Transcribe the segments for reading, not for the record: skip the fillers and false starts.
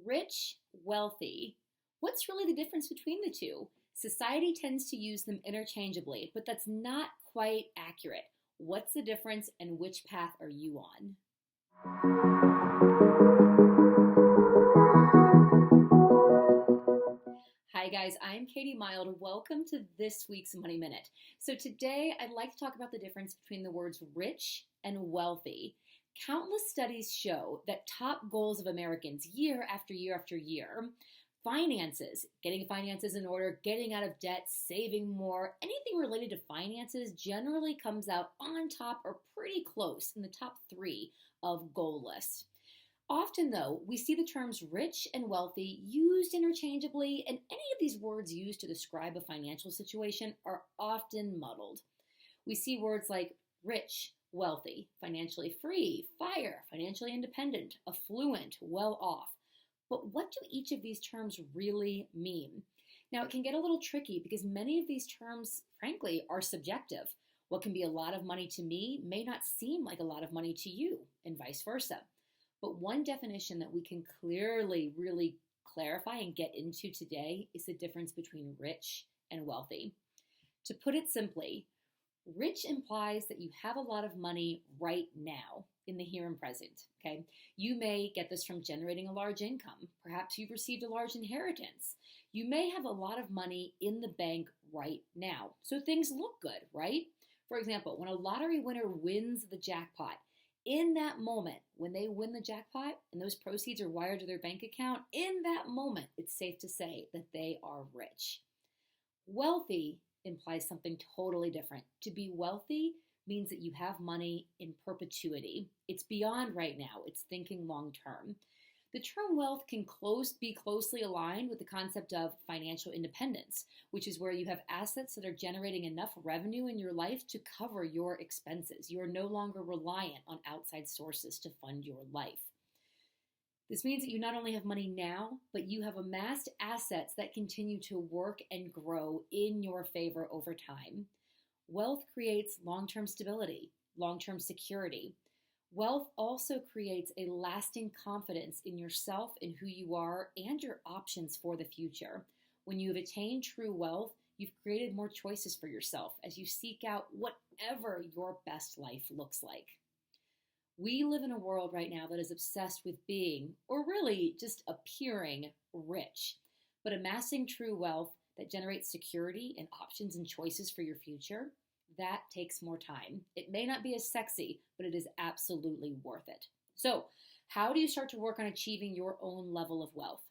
Rich, wealthy. What's really the difference between the two? Society tends to use them interchangeably, but that's not quite accurate. What's the difference and which path are you on? Hi guys, I'm Katie Mild. Welcome to this week's Money Minute. So today I'd like to talk about the difference between the words rich and wealthy. Countless studies show that top goals of Americans year after year after year, finances, getting finances in order, getting out of debt, saving more, anything related to finances generally comes out on top or pretty close in the top 3 of goal lists. Often, though, we see the terms rich and wealthy used interchangeably, and any of these words used to describe a financial situation are often muddled. We see words like rich, wealthy, financially free, fire, financially independent, affluent, well off. But what do each of these terms really mean? Now, it can get a little tricky because many of these terms, frankly, are subjective. What can be a lot of money to me may not seem like a lot of money to you, and vice versa. But one definition that we can clearly really clarify and get into today is the difference between rich and wealthy. To put it simply, rich implies that you have a lot of money right now in the here and present, okay? You may get this from generating a large income. Perhaps you've received a large inheritance. You may have a lot of money in the bank right now. So things look good, right? For example, when a lottery winner wins the jackpot, in that moment, when they win the jackpot and those proceeds are wired to their bank account, in that moment, it's safe to say that they are rich. Wealthy implies something totally different. To be wealthy means that you have money in perpetuity. It's beyond right now. It's thinking long term. The term wealth can be closely aligned with the concept of financial independence, which is where you have assets that are generating enough revenue in your life to cover your expenses. You are no longer reliant on outside sources to fund your life. This means that you not only have money now, but you have amassed assets that continue to work and grow in your favor over time. Wealth creates long-term stability, long-term security. Wealth also creates a lasting confidence in yourself and who you are and your options for the future. When you have attained true wealth, you've created more choices for yourself as you seek out whatever your best life looks like. We live in a world right now that is obsessed with being, or really just appearing, rich. But amassing true wealth that generates security and options and choices for your future, that takes more time. It may not be as sexy, but it is absolutely worth it. So, how do you start to work on achieving your own level of wealth?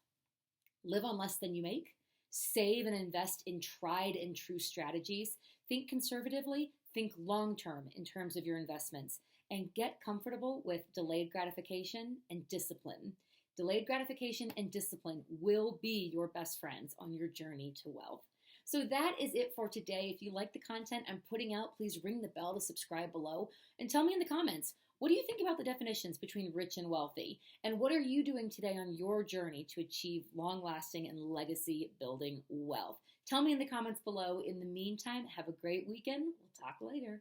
Live on less than you make. Save and invest in tried and true strategies. Think conservatively. Think long term in terms of your investments. And get comfortable with delayed gratification and discipline. Delayed gratification and discipline will be your best friends on your journey to wealth. So that is it for today. If you like the content I'm putting out, please ring the bell to subscribe below and tell me in the comments, what do you think about the definitions between rich and wealthy? And what are you doing today on your journey to achieve long-lasting and legacy-building wealth? Tell me in the comments below. In the meantime, have a great weekend. We'll talk later.